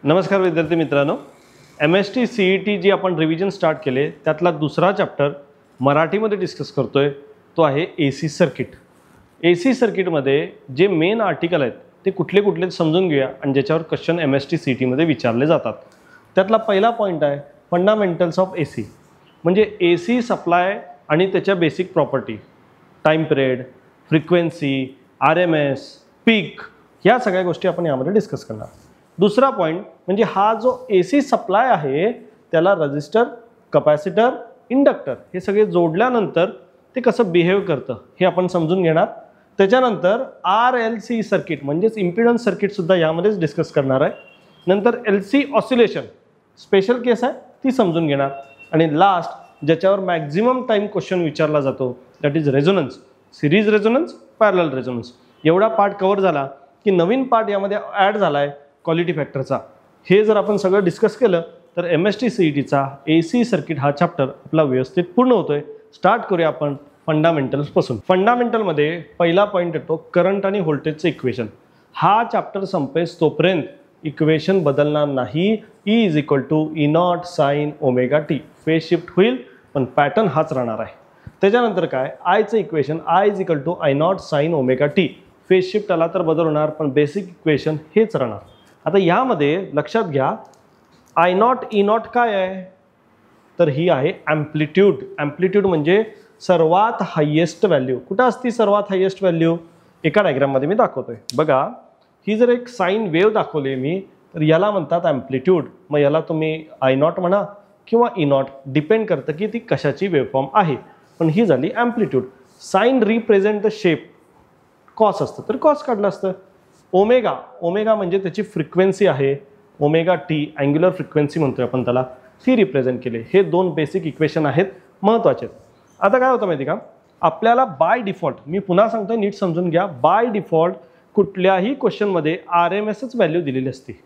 नमस्कार विद्यार्थी मित्रांनो, MST CET जी आपण रिव्हिजन स्टार्ट केले त्यातला दुसरा चॅप्टर मराठीमध्ये डिस्कस करतोय तो आहे AC सर्किट। AC सर्किटमध्ये जे मेन आर्टिकल आहेत ते कुठले कुठले समजून घेऊया आणि ज्याच्यावर क्वेश्चन MST CET मध्ये विचारले जातात। त्यातला पहिला पॉइंट आहे फंडामेंटल्स ऑफ AC, म्हणजे AC सप्लाय आणि त्याच्या basic property, time period, frequency, RMS, पीक, ह्या सगळ्या गोष्टी आपण यामध्ये डिस्कस करणार। दुसरा पॉइंट म्हणजे हा जो AC सप्लाय आहे त्याला रेजिस्टर, कॅपॅसिटर, इंडक्टर हे सगळे जोडल्यानंतर ते कसं बिहेव करतं हे आपण समजून घेणार। त्याच्यानंतर RLC सर्किट म्हणजेच इम्पिडन्स सर्किट सुद्धा यामध्येच डिस्कस करणार आहे। नंतर LC ऑसिलेशन स्पेशल केस आहे ती समजून घेणार आणि लास्ट ज्याच्यावर मॅक्झिमम टाइम क्वेश्चन विचारला जातो that is resonance, series resonance, parallel resonance. एवढा पार्ट कव्हर झाला की नवीन पार्ट यामध्ये ॲड झाला आहे क्वालिटी फॅक्टरचा। हे जर आपण सगळं डिस्कस केलं तर MST CETचा AC सर्किट हा चॅप्टर आपला व्यवस्थित पूर्ण होतोय। स्टार्ट करूया आपण फंडामेंटल्स पासून। फंडामेंटलमध्ये पहिला पॉइंट येतो करंट आणि व्होल्टेजचं इक्वेशन। हा चॅप्टर संपेस तोपर्यंत इक्वेशन बदलणार नाही। E = E0 sin ωt phase shift होईल पण पॅटर्न हाच राहणार आहे। त्याच्यानंतर काय आयचं equation I = I0 sin ωt phase shift आला तर बदल होणार पण बेसिक इक्वेशन हेच राहणार। आता यामध्ये लक्षात घ्या I0 E0 काय आहे तर ही आहे ॲम्प्लिट्यूड। ॲम्प्लिट्यूड म्हणजे सर्वात हायेस्ट व्हॅल्यू। कुठं असती सर्वात हायेस्ट व्हॅल्यू? एका डायग्राममध्ये मी दाखवतोय बघा। ही जर एक साइन वेव्ह दाखवली मी तर याला म्हणतात ॲम्प्लिट्यूड। मग याला तुम्ही I0 म्हणा किंवा E0 डिपेंड करतं की ती कशाची वेव्हफॉर्म आहे, पण ही झाली amplitude. Sine represent the shape, cos असतं तर कॉस काढलं असतं। ओमेगा, ओमेगा म्हणजे त्याची फ्रिक्वेन्सी आहे, ओमेगा टी अँग्युलर फ्रिक्वेन्सी म्हणतोय आपण त्याला, ती रिप्रेझेंट केले। हे दोन बेसिक इक्वेशन आहेत महत्त्वाचे। आता काय होतं माहिती का, आपल्याला बाय डिफॉल्ट, मी पुन्हा सांगतोय नीट समजून घ्या, बाय डिफॉल्ट कुठल्याही क्वेश्चनमध्ये RMSच व्हॅल्यू दिलेली असते।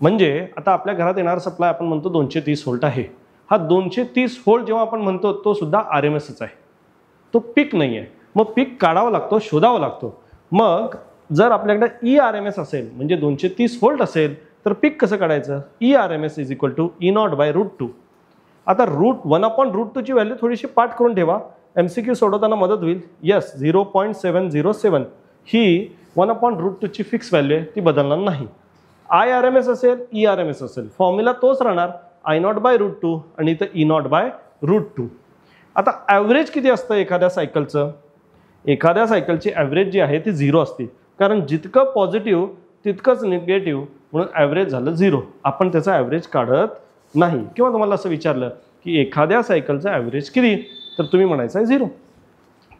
म्हणजे आता आपल्या घरात येणार सप्लाय आपण म्हणतो 230 व्होल्ट आहे। हा 230 व्होल्ट जेव्हा आपण म्हणतो तो सुद्धा RMSच आहे, तो पीक नाही आहे। मग पीक काढावा लागतो, शोधावा लागतो। मग जर आपल्याकडे ERMS असेल म्हणजे 230 व्होल्ट असेल तर पीक कसं काढायचं? ERMS = E0/√2। आता √1/√2 ची व्हॅल्यू थोडीशी पाठ करून ठेवा, MCQ सोडवताना मदत होईल। यस 0.707 ही 1/√2 ची फिक्स व्हॅल्यू आहे, ती बदलणार नाही। IRMS असेल, ERMS असेल, फॉर्म्युला तोच राहणार I0/√2 आणि इथं E0/√2। आता ॲव्हरेज किती असतं एखाद्या सायकलचं? एखाद्या सायकलची ॲव्हरेज जी आहे ती 0 असते, कारण जितकं पॉझिटिव्ह तितकंच निगेटिव्ह, म्हणून ॲव्हरेज झालं 0। आपण त्याचा ॲव्हरेज काढत नाही। किंवा तुम्हाला असं विचारलं की एखाद्या सायकलचं ॲव्हरेज किती तर तुम्ही म्हणायचं आहे 0।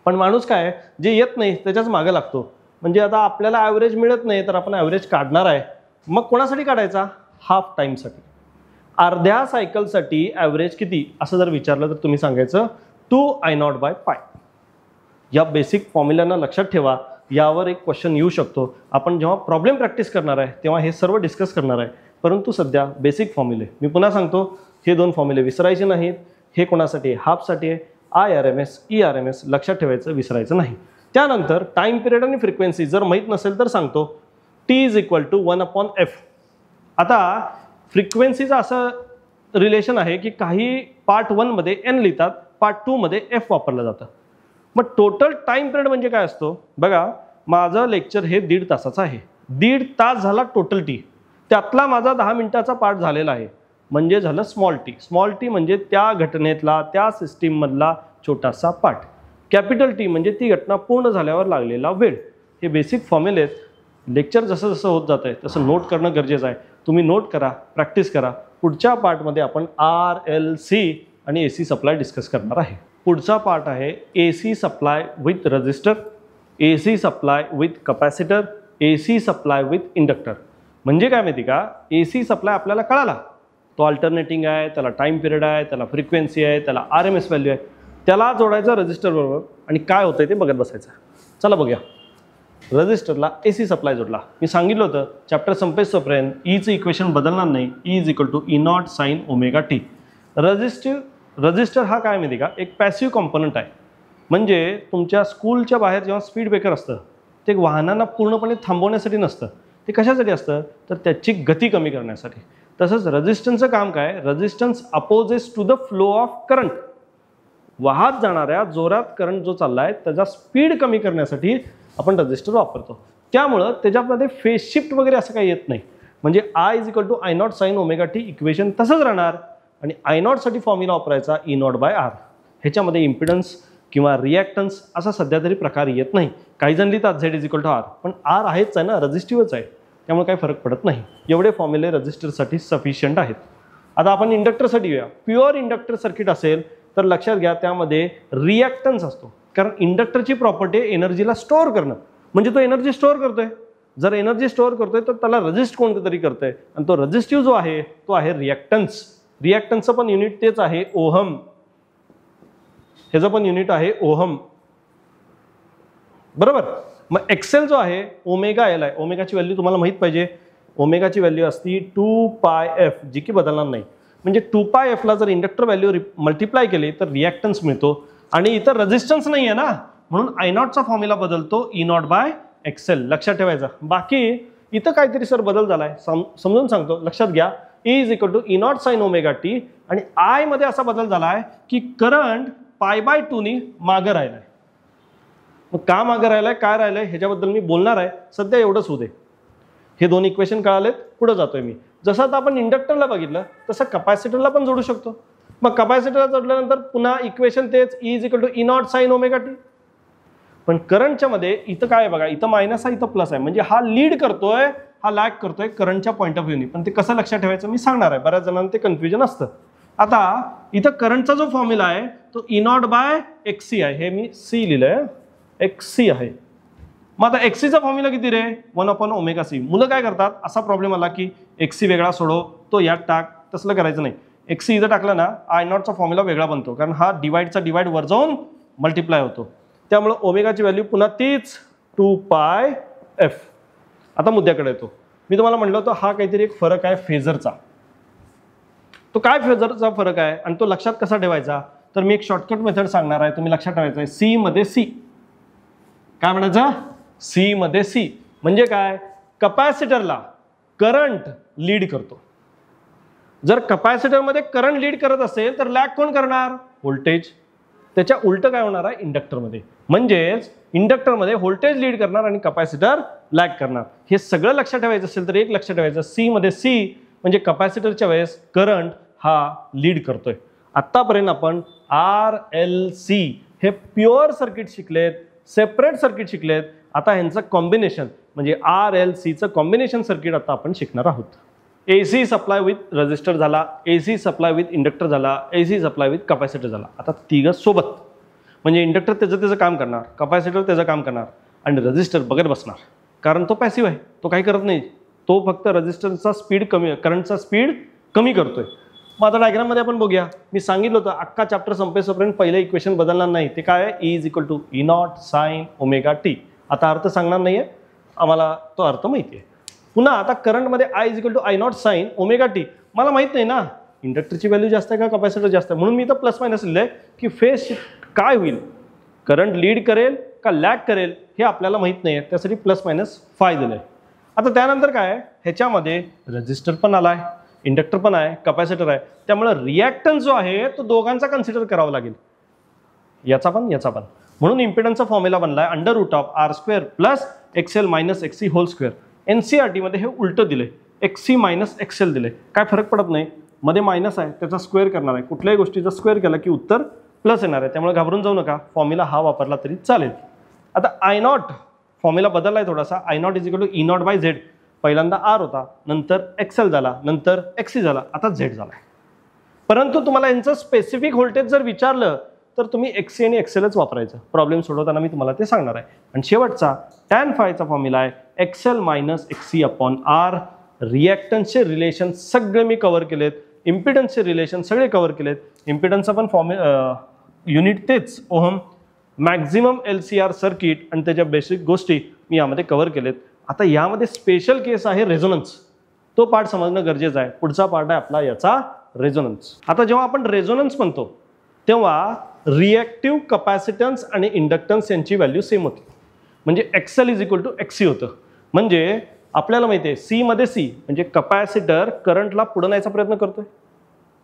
पण माणूस काय जे येत नाही त्याच्याच मागे लागतो। म्हणजे आता आपल्याला ॲव्हरेज मिळत नाही तर आपण ॲव्हरेज काढणार आहे, मग कोणासाठी काढायचा? हाफ टाईमसाठी। अर्ध्या सायकलसाठी ॲव्हरेज किती असं जर विचारलं तर तुम्ही सांगायचं 2I0/π। या बेसिक फॉर्म्युलांना लक्षात ठेवा, यावर एक क्वेश्चन येऊ शकतो। आपण जेव्हा प्रॉब्लेम प्रॅक्टिस करणार आहे तेव्हा हे सर्व डिस्कस करणार आहे, परंतु सध्या बेसिक फॉर्म्युले मी पुन्हा सांगतो, हे दोन फॉर्म्युले विसरायचे नाहीत। हे कोणासाठी? हाफसाठी आहे। IRMS, ERMS लक्षात ठेवायचं, विसरायचं नाही। त्यानंतर टाइम पिरियड आणि फ्रिक्वेन्सी जर माहीत नसेल तर सांगतो T = 1/f। आता फ्रिक्वेन्सीचं असं रिलेशन आहे की काही पार्ट 1 मध्ये n लिहितात, पार्ट 2 मध्ये f वापरलं जातं। मग टोटल टाइम पिरियड म्हणजे काय असतो? बघा माझं लेक्चर हे 1.5 तासाचं आहे, 1.5 तास झाला टोटल टी, त्यातला माझा 10 मिनिटाचा पार्ट झालेला आहे, म्हणजे झालं स्मॉल टी। स्मॉल टी म्हणजे त्या घटनेतला, त्या सिस्टीममधला छोटासा पार्ट। कॅपिटल टी म्हणजे ती घटना पूर्ण झाल्यावर लागलेला वेळ। हे बेसिक फॉर्म्युले आहेत। लेक्चर जसं जसं होत जात आहे तसं नोट करणं गरजेचं आहे। तुम्ही नोट करा, प्रॅक्टिस करा। पुढच्या पार्टमध्ये आपण RLC आणि AC सप्लाय डिस्कस करणार आहे। पुढचा पार्ट आहे AC supply with register, AC supply with capacitor, AC supply with inductor. म्हणजे काय माहिती का, AC सप्लाय आपल्याला कळाला, तो अल्टरनेटिंग आहे, त्याला टाइम पिरियड आहे, त्याला फ्रिक्वेन्सी आहे, त्याला RMS व्हॅल्यू आहे, त्याला जोडायचं रजिस्टर बरोबर आणि काय होतंय ते बघत बसायचं। चला बघूया। रजिस्टरला AC सप्लाय जोडला, मी सांगितलं होतं चॅप्टर संपेस्तोपर्यंत Eचं इक्वेशन बदलणार नाही। E = E0 sin ωt। Register हा काय माहिती का, एक पॅसिव्ह कॉम्पोनंट आहे। म्हणजे तुमच्या स्कूलच्या बाहेर जेव्हा स्पीड ब्रेकर असतं ते वाहनांना पूर्णपणे थांबवण्यासाठी नसतं, हे कशासाठी असतं तर त्याची गती कमी करण्यासाठी. तसंच रेझिस्टन्सचं काम काय, resistance opposes to the flow of current. वाहत जाणाऱ्या जोरात करंट जो चाललाय त्याचा स्पीड कमी करण्यासाठी आपण रेझिस्टर वापरतो. त्यामुळं त्याच्यामध्ये फेज शिफ्ट वगैरे असं काही येत नाही. म्हणजे I = I0 sin ωt equation तसंच राहणार आणि I0 साठी फॉर्म्युला वापरायचा E0/R. ह्याच्यामध्ये इम्पिडन्स किंवा रिॲक्टन्स असा सध्या तरी प्रकार येत नाही. काही जण लिहितात Z = R, पण R आहेच आहे ना, रेझिस्टिव्हच आहे, त्यामुळे काही फरक पडत नाही. एवढे फॉर्म्युले रेझिस्टरसाठी सफिशियंट आहेत. आता आपण इंडक्टरसाठी येऊया. प्युअर इंडक्टर सर्किट असेल तर लक्षात घ्या त्यामध्ये रिॲक्टन्स असतो, कारण इंडक्टरची प्रॉपर्टी एनर्जीला स्टोअर करणं. म्हणजे तो एनर्जी स्टोअर करतोय. जर एनर्जी स्टोअर करतोय तर त्याला रेझिस्ट कोणतं तरी करतोय आणि तो रेझिस्टिव्ह जो आहे तो आहे रिॲक्टन्स. रिॲक्टन्सचं पण युनिट तेच आहे ओहम. ह्याचं पण युनिट आहे ओहम, बरोबर. मग एक्सेल जो आहे ω/L आहे. ओमेगाची व्हॅल्यू तुम्हाला माहित पाहिजे. ओमेगाची व्हॅल्यू असती 2πf, जी की बदलणार नाही. म्हणजे 2πf ला जर इंडक्टर व्हॅल्यू मल्टिप्लाय केली तर रिॲक्टन्स मिळतो आणि इथं रेझिस्टन्स नाही आहे ना, म्हणून I0चा फॉर्म्युला बदलतो E0/XL. लक्षात ठेवायचा. बाकी इथं काहीतरी सर बदल झालाय, समजून सांगतो, लक्षात घ्या. E = E0 sin ωt आणि I मध्ये असा बदल झालाय की करंट π/2 नी मागं राहिलाय. मग का मागं राहिलाय, काय राहिलंय ह्याच्याबद्दल मी बोलणार आहे. सध्या एवढंच होऊ दे. हे दोन इक्वेशन कळालेत, पुढे जातोय मी. जसं आता आपण इंडक्टरला बघितलं तसं कपॅसिटरला पण जोडू शकतो. मग कपॅसिटरला जोडल्यानंतर पुन्हा इक्वेशन तेच E = E0 sin ωt. पण करंटच्या मध्ये इथं काय आहे बघा, इथं मायनस आहे, इथं प्लस आहे. म्हणजे हा लीड करतोय, हा लॅग करतोय करंटच्या पॉईंट ऑफ व्ह्यूनी. पण ते कसं लक्षात ठेवायचं मी सांगणार आहे. बऱ्याच जणांना ते कन्फ्युजन असतं. आता इथं करंटचा जो फॉर्म्युला आहे तो E0/XC आहे. हे मी C लिहिलंय, XC आहे. मग आता XCचा फॉर्म्युला किती रे, 1/ωc. मुलं काय करतात, असा प्रॉब्लेम आला की XC वेगळा सोडव, तो यात टाक, तसलं करायचं नाही. XC इथं टाकलं ना I0चा फॉर्म्युला वेगळा बनतो, कारण हा डिवाइडचा डिवाइड वर जाऊन मल्टिप्लाय होतो. त्यामुळे ओमेगाची व्हॅल्यू पुन्हा तीच 2πf. आता मुद्द्याकडे येतो. मी तुम्हाला म्हटलं होतं हा काहीतरी एक फरक आहे फेजरचा. तो काय फेजरचा फरक आहे आणि तो लक्षात कसा ठेवायचा, तर मी एक शॉर्टकट मेथड सांगणार आहे. तुम्ही लक्षात ठेवायचं आहे. C मध्ये C काय म्हणायचं, C मध्ये C म्हणजे काय, कपॅसिटरला करंट लीड करतो. जर कपॅसिटरमध्ये करंट लीड करत असेल तर लॅग कोण करणार, व्होल्टेज. त्याच्या उलट काय होणार आहे इंडक्टरमध्ये, म्हणजेच इंडक्टरमध्ये व्होल्टेज लीड करणार आणि कपॅसिटर लॅग करणार. हे सगळं लक्षात ठेवायचं असेल तर एक लक्षात ठेवायचं, C मध्ये C म्हणजे कपॅसिटरच्या वेळेस करंट हा लीड करतोय. आत्तापर्यंत आपण RLC हे प्युअर सर्किट शिकलेत, सेपरेट सर्किट शिकलेत. आता ह्यांचं कॉम्बिनेशन म्हणजे RLCचं कॉम्बिनेशन सर्किट आता आपण शिकणार आहोत. AC सप्लाय विथ रेझिस्टर झाला, AC सप्लाय विथ इंडक्टर झाला, AC सप्लाय विथ कपॅसिटर झाला. आता तिघं सोबत, म्हणजे इंडक्टर त्याचं काम करणार, कपॅसिटर त्याचं काम करणार आणि रेझिस्टर बघत बसणार, कारण तो पॅसिव्ह आहे, तो काही करत नाही. तो फक्त रेझिस्टरचा स्पीड कमी, करंटचा स्पीड कमी करतोय. मग आता डायग्राममध्ये आपण बघूया. मी सांगितलं होतं अख्खा चॅप्टर संपेपर्यंत पहिलं इक्वेशन बदलणार नाही. ते काय आहे, E = E0 sin ωt. आता अर्थ सांगणार नाहीये, आम्हाला तो अर्थ माहिती आहे. पुन्हा आता करंटमध्ये I = I0 sin ωt. मला माहित नाही ना इंडक्टरची व्हॅल्यू जास्त आहे का कपॅसिटर जास्त आहे, म्हणून मी इथं प्लस मायनस लिहिलंय की फेज शिफ्ट काय होईल, करंट लीड करेल का लॅग करेल हे आपल्याला माहित नाही आहे, त्यासाठी प्लस मायनस फाय दिलंय. आता त्यानंतर काय आहे, ह्याच्यामध्ये रेझिस्टर पण आलाय, इंडक्टर पण आहे, कपॅसिटर आहे. त्यामुळे रिॲक्टन्स जो आहे तो दोघांचा कन्सिडर करावा लागेल, याचा पण याचा पण. म्हणून इम्पिडन्सचा फॉर्म्युला बनलाय √R² + XL - XC². NCERT मध्ये हे उलट दिले, XC - XL दिले. काय फरक पडत नाही, मध्ये मायनस आहे त्याचा स्क्वेअर करणार आहे. कुठल्याही गोष्टीचा स्क्वेअर केला की उत्तर प्लस येणार आहे, त्यामुळे घाबरून जाऊ नका. फॉर्म्युला हा वापरला तरी चालेल. आता I0 फॉर्म्युला बदललाय थोडासा. I0 = E0/Z. पहिल्यांदा R होता, नंतर XL झाला, नंतर XC झाला, आता Z झाला. परंतु तुम्हाला यांचं स्पेसिफिक व्होल्टेज जर विचारलं तर तुम्ही XC आणि XLच वापरायचं. प्रॉब्लेम सोडवताना मी तुम्हाला ते सांगणार आहे. आणि शेवटचा tan phi चा फॉर्म्युला आहे XL - XC/R. रिॲक्टन्सचे रिलेशन सगळे मी कव्हर केलेत, इम्पिडन्सचे रिलेशन सगळे कव्हर केलेत. इम्पिडन्सचा पण युनिट तेच ओहम. मॅक्झिमम LCR सर्किट आणि त्याच्या बेसिक गोष्टी मी यामध्ये कव्हर केलेत. आता यामध्ये स्पेशल केस आहे रेझोनन्स, तो पार्ट समजणं गरजेचं आहे. पुढचा पार्ट आहे आपला याचा रेझोनन्स. आता जेव्हा आपण रेझोनन्स म्हणतो तेव्हा रिॲक्टिव्ह कपॅसिटन्स आणि इंडक्टन्स यांची व्हॅल्यू सेम होती, म्हणजे XL = XC होतं. म्हणजे आपल्याला माहिती आहे सी मध्ये सी म्हणजे कपॅसिटर करंटला पुढे न्यायचा प्रयत्न करतोय,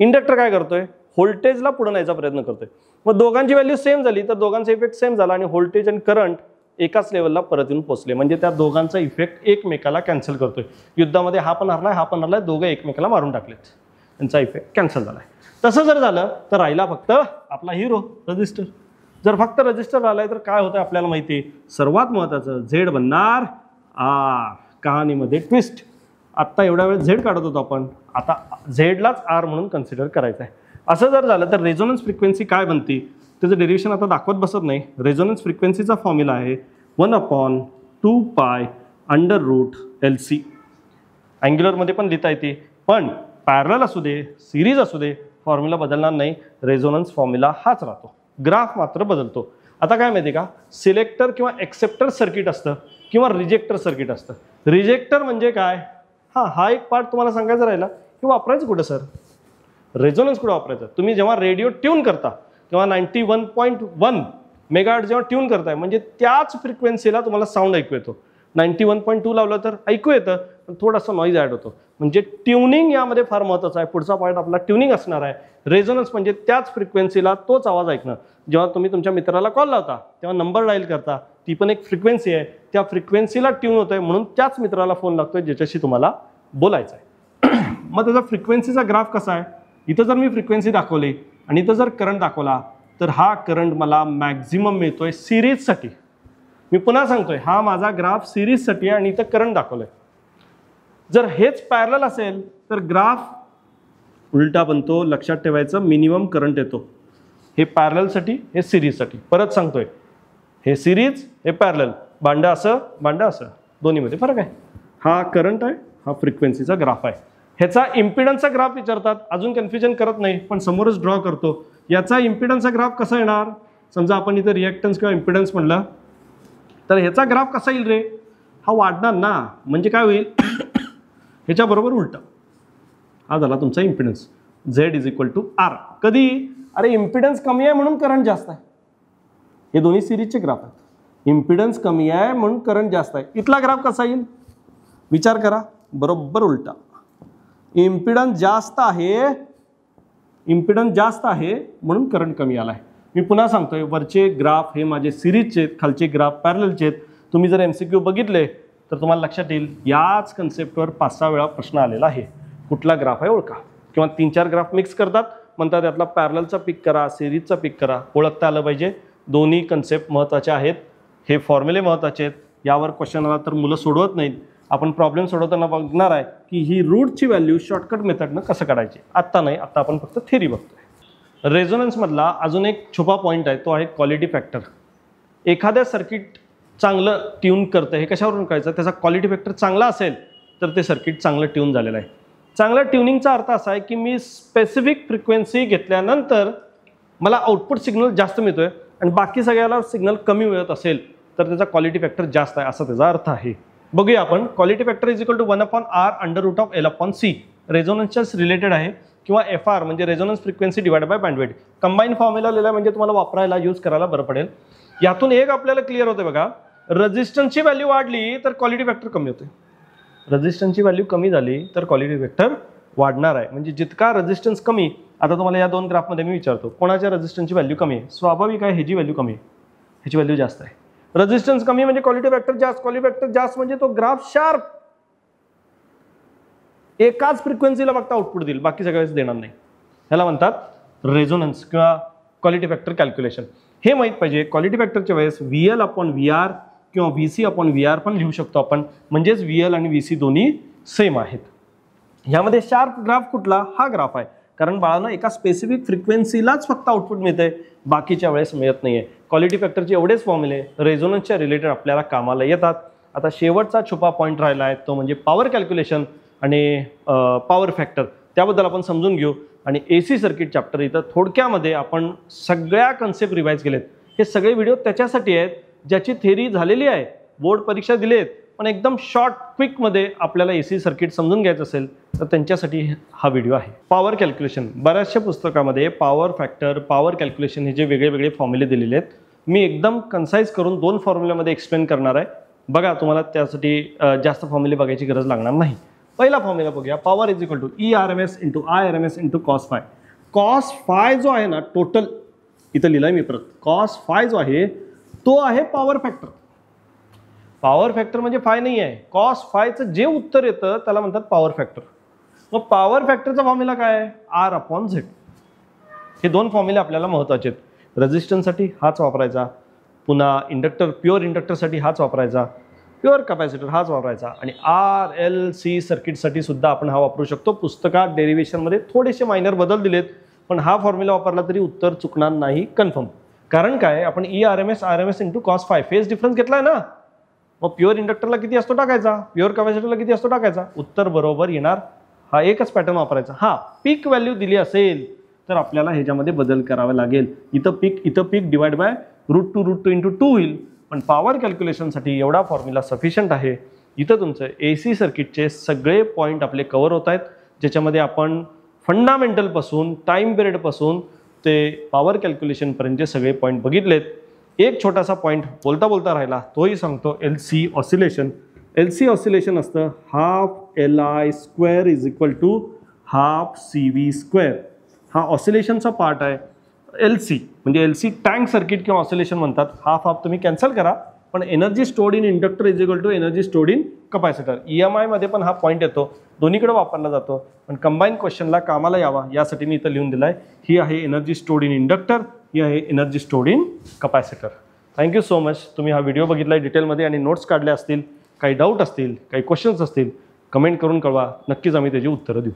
इंडक्टर काय करतोय व्होल्टेजला पुढे न्यायचा प्रयत्न करतोय. मग दोघांची व्हॅल्यू सेम झाली तर दोघांचा इफेक्ट सेम झाला आणि व्होल्टेज आणि करंट एकाच लेवलला परत येऊन पोहोचले, म्हणजे त्या दोघांचा इफेक्ट एकमेकाला कॅन्सल करतोय. युद्धामध्ये हा पण हरलाय दोघं एकमेकाला मारून टाकलेत, त्यांचा इफेक्ट कॅन्सल झालाय. तसं जर झालं तर राहिला फक्त आपला हिरो रजिस्टर. जर फक्त रजिस्टर राहिलाय तर काय होतं आपल्याला माहिती आहे, सर्वात महत्त्वाचं झेड बनणार आर. कहाणीमध्ये ट्विस्ट. आत्ता एवढ्या वेळ झेड काढत होतो आपण, आता झेडलाच आर म्हणून कन्सिडर करायचं आहे. असं जर झालं तर रेझोनन्स फ्रिक्वेन्सी काय बनते त्याचं डेरिव्हेशन आता दाखवत बसत नाही. रेझोनन्स फ्रिक्वेन्सीचा फॉर्म्युला आहे 1/2π√LC. अँग्युलरमध्ये पण लिहिता येते, पण पॅरलल असू दे सिरीज असू दे फॉर्म्युला बदलणार नाही, रेझोनन्स फॉर्म्युला हाच राहतो, ग्राफ मात्र बदलतो. आता काय माहिती का, सिलेक्टर किंवा एक्सेप्टर सर्किट असतं किंवा रिजेक्टर सर्किट असतं. रिजेक्टर म्हणजे काय, हा एक पार्ट तुम्हाला सांगायचा राहिला की वापरायचं कुठं सर, रेझोनन्स कुठं वापरायचं. तुम्ही जेव्हा रेडिओ ट्यून करता तेव्हा 91.1 मेगाहर्ट्झ जेव्हा ट्यून करताय म्हणजे त्याच फ्रिक्वेन्सीला तुम्हाला साऊंड ऐकू येतो. 91.2 लावलं तर ऐकू येतं पण थोडासा नॉईज ॲड होतो, म्हणजे ट्युनिंग यामध्ये फार महत्त्वाचं आहे. पुढचा पार्ट आपला ट्युनिंग असणार आहे. रेझोनन्स म्हणजे त्याच फ्रिक्वेन्सीला तोच आवाज ऐकणं. जेव्हा तुम्ही तुमच्या मित्राला कॉल लावता तेव्हा नंबर डायल करता, ती पण एक फ्रिक्वेन्सी आहे, त्या फ्रिक्वेन्सीला ट्यून होत आहे म्हणून त्याच मित्राला फोन लागतोय ज्याच्याशी तुम्हाला बोलायचं आहे. मग त्याचा फ्रिक्वेन्सीचा ग्राफ कसा आहे, इथं जर मी फ्रिक्वेन्सी दाखवली आणि इथं जर करंट दाखवला तर हा करंट मला मॅक्झिमम मिळतोय सिरीजसाठी. मी पुन्हा सांगतोय हा माझा ग्राफ सिरीजसाठी आहे आणि इथं करंट दाखवलंय. जर हेच पॅरलल असेल तर ग्राफ उलटा बनतो. लक्षात ठेवायचं, मिनिमम करंट येतो. हे पॅरललसाठी हे सिरीजसाठी. परत सांगतोय, हे सिरीज हे पॅरलल, भांडं असं भांडं असं, दोन्हीमध्ये फरक आहे. हा करंट आहे, हा फ्रिक्वेन्सीचा ग्राफ आहे. ह्याचा इम्पिडन्सचा ग्राफ विचारतात, अजून कन्फ्युजन करत नाही पण समोरच ड्रॉ करतो. याचा इम्पिडन्सचा ग्राफ कसा येणार, समजा आपण इथं रिॲक्टन्स किंवा इम्पिडन्स म्हणलं तर ह्याचा ग्राफ कसा येईल रे, हा वाढणार ना, म्हणजे काय होईल ह्याच्याबरोबर उलटा. हा झाला तुमचा इम्पिडन्स. Z=R. कधी, अरे इम्पिडन्स कमी आहे म्हणून करंट जास्त आहे. हे दोन्ही सिरीजचे ग्राफ आहेत. इम्पिडन्स कमी आहे म्हणून करंट जास्त आहे. इथला ग्राफ कसा येईल विचार करा, बरोबर उलटा. इम्पिडन्स जास्त आहे म्हणून करंट कमी आला आहे. मी पुन्हा सांगतोय, वरचे ग्राफ हे माझे सिरीजचे आहेत, खालचे ग्राफ पॅरललचे आहेत. तुम्ही जर MCQ बघितले तर तुम्हाला लक्षात येईल याच कन्सेप्टवर 5-6 वेळा प्रश्न आलेला आहे. कुठला ग्राफ आहे ओळखा, किंवा 3-4 ग्राफ मिक्स करतात, म्हणतात त्यातला पॅरललचा पिक करा, सिरीजचा पिक करा. ओळखता आलं पाहिजे. दोन्ही कन्सेप्ट महत्त्वाचे आहेत, हे फॉर्म्युले महत्त्वाचे आहेत. यावर क्वेश्चन आला तर मुलं सोडवत नाहीत. आपण प्रॉब्लेम सोडवताना बघणार आहे की ही रूटची व्हॅल्यू शॉर्टकट मेथडनं कसं काढायची. आत्ता नाही, आता आपण फक्त थेरी बघतोय. रेझोनन्समधला अजून एक छुपा पॉईंट आहे, तो आहे क्वालिटी फॅक्टर. एखाद्या सर्किट चांगलं ट्यून करतं हे कशावरून कळायचं, त्याचा क्वालिटी फॅक्टर चांगला असेल तर ते सर्किट चांगलं ट्यून झालेलं आहे. चांगल्या ट्यूनिंगचा अर्थ असा आहे की मी स्पेसिफिक फ्रिक्वेन्सी घेतल्यानंतर मला आउटपुट सिग्नल जास्त मिळतोय आणि बाकी सगळ्याला सिग्नल कमी मिळत असेल तर त्याचा क्वालिटी फॅक्टर जास्त आहे, असा त्याचा अर्थ आहे. बघूया आपण. Quality factor =1/R√L/C. रेझोनन्सच्याच रिलेटेड आहे, किंवा FR म्हणजे resonance frequency divide by bandwidth. Combine formula लिहिला म्हणजे तुम्हाला वापरायला यूज करायला बरं पडेल. यातून एक आपल्याला क्लिअर होते बघा, रेझिस्टन्सची व्हॅल्यू वाढली तर क्वालिटी फॅक्टर कमी होते. रेझिस्टन्सची व्हॅल्यू कमी झाली तर क्वालिटी फॅक्टर वाढणार आहे. म्हणजे जितका रेझिस्टन्स कमी, आता तुम्हाला या दोन ग्राफमध्ये मी विचारतो कोणाच्या रेझिस्टन्सची व्हॅल्यू कमी आहे, स्वाभाविक आहे ह्याची व्हॅल्यू कमी आहे, ह्याची व्हॅल्यू जास्त आहे. रेझिस्टन्स कमी म्हणजे क्वालिटी फॅक्टर जास्त, क्वालिटी फॅक्टर जास्त म्हणजे तो ग्राफ शार्प एकाच फ्रिक्वेन्सीला फक्त आउटपुट देईल, बाकी सगळ्याच देणार नाही. ह्याला म्हणतात रेझोनन्स किंवा क्वालिटी फॅक्टर कॅल्क्युलेशन. हे माहीत पाहिजे. क्वालिटी फॅक्टरच्या वेळेस VL/VR किंवा VC/VR पण लिहू शकतो आपण, म्हणजेच VL आणि VC दोन्ही सेम आहेत. ह्यामध्ये शार्प ग्राफ कुठला, हा ग्राफ आहे, कारण बाळांनो एका स्पेसिफिक फ्रिक्वेन्सीलाच फक्त आउटपुट मिळतंय, बाकीच्या वेळेस मिळत नाहीये. क्वालिटी फॅक्टरचे एवढेच फॉर्म्युले रेझोनन्सच्या रिलेटेड आपल्याला कामाला येतात. आता शेवटचा छुपा पॉईंट राहिला आहे तो म्हणजे पॉवर कॅल्क्युलेशन आणि पॉवर फॅक्टर. त्याबद्दल आपण समजून घेऊ. आणि AC सर्किट चॅप्टर इथं थोडक्यामध्ये आपण सगळ्या कन्सेप्ट रिवाइज केलेत. हे सगळे व्हिडिओ त्याच्यासाठी आहेत ज्याची थेरी झालेली आहे, बोर्ड परीक्षा दिलेत, पण एकदम शॉर्ट क्विकमध्ये आपल्याला AC सर्किट समजून घ्यायचं असेल तर त्यांच्यासाठी हा व्हिडिओ आहे. पॉवर कॅल्क्युलेशन, बऱ्याचशा पुस्तकामध्ये पॉवर फॅक्टर, पॉवर कॅल्क्युलेशन हे जे वेगळे वेगळे फॉर्म्युले दिलेले आहेत, मी एकदम कन्साइज करून 2 फॉर्म्युल्यामध्ये एक्सप्लेन करणार आहे. बघा तुम्हाला त्यासाठी जास्त फॉर्म्युले बघायची गरज लागणार नाही. पहिला फॉर्म्युला बघूया. Power is equal to ERMS into IRMS into cos phi. Cos phi जो आहे ना टोटल, इथं लिहिलं आहे मी परत, कॉस फाय जो आहे तो आहे पॉवर फॅक्टर. पॉवर फॅक्टर म्हणजे फाय नाही आहे, कॉस फायचं जे उत्तर येतं त्याला म्हणतात पॉवर फॅक्टर. मग पॉवर फॅक्टरचा फॉर्म्युला काय आहे? R/Z. हे दोन फॉर्म्युले आपल्याला महत्त्वाचे आहेत. रेझिस्टन्ससाठी हाच वापरायचा, पुन्हा इंडक्टर प्युअर इंडक्टरसाठी हाच वापरायचा, प्युअर कॅपॅसिटर हाच वापरायचा, आणि RLC सर्किटसाठी सुद्धा आपण हा वापरू शकतो. पुस्तकात डेरिव्हेशनमध्ये थोडेसे मायनर बदल दिलेत, पण हा फॉर्म्युला वापरला तरी उत्तर चुकणार नाही कन्फर्म. कारण काय, आपण ERMS RMS into cos five phase difference घेतलाय ना. मग प्युअर इंडक्टरला किती असतो टाकायचा, प्युअर कॅपॅसिटरला किती असतो टाकायचा, उत्तर बरोबर येणार. हा एकच पॅटर्न वापरायचा. हा पीक व्हॅल्यू दिली असेल तर आपल्याला ह्याच्यामध्ये बदल करावा लागेल. इथं पीक डिवाइड बाय √2 इंटू 2 होईल. पण पॉवर कॅल्क्युलेशनसाठी एवढा फॉर्म्युला सफिशियंट आहे. इथं तुमचं AC सर्किटचे सगळे पॉईंट आपले कव्हर होत आहेत, ज्याच्यामध्ये आपण फंडामेंटलपासून टाईम पिरियडपासून ते पॉवर कॅल्क्युलेशनपर्यंतचे सगळे पॉईंट बघितलेत. एक छोटासा पॉईंट बोलता बोलता राहिला, तोही सांगतो. LC oscillation. LC ऑसिलेशन असतं ½ LI² is equal to ½ CV². हा ऑसिलेशनचा पार्ट आहे. LC म्हणजे LC टँक सर्किट किंवा ऑसिलेशन म्हणतात. हाफ तुम्ही कॅन्सल करा, पण energy stored in inductor is equal to energy stored in capacitor. EMI मध्ये पण हा पॉईंट येतो, दोन्हीकडे वापरला जातो. पण कंबाईन क्वेश्चनला कामाला यावा यासाठी मी इथं लिहून दिला आहे. ही आहे एनर्जी स्टोर्ड इन इंडक्टर, ही आहे energy stored in capacitor. Thank you so much. तुम्ही हा व्हिडिओ बघितला आहे डिटेलमध्ये आणि नोट्स काढल्या असतील. काही डाऊट असतील, काही क्वेश्चन्स असतील, कमेंट करून कळवा. नक्कीच आम्ही त्याची उत्तरं देऊ.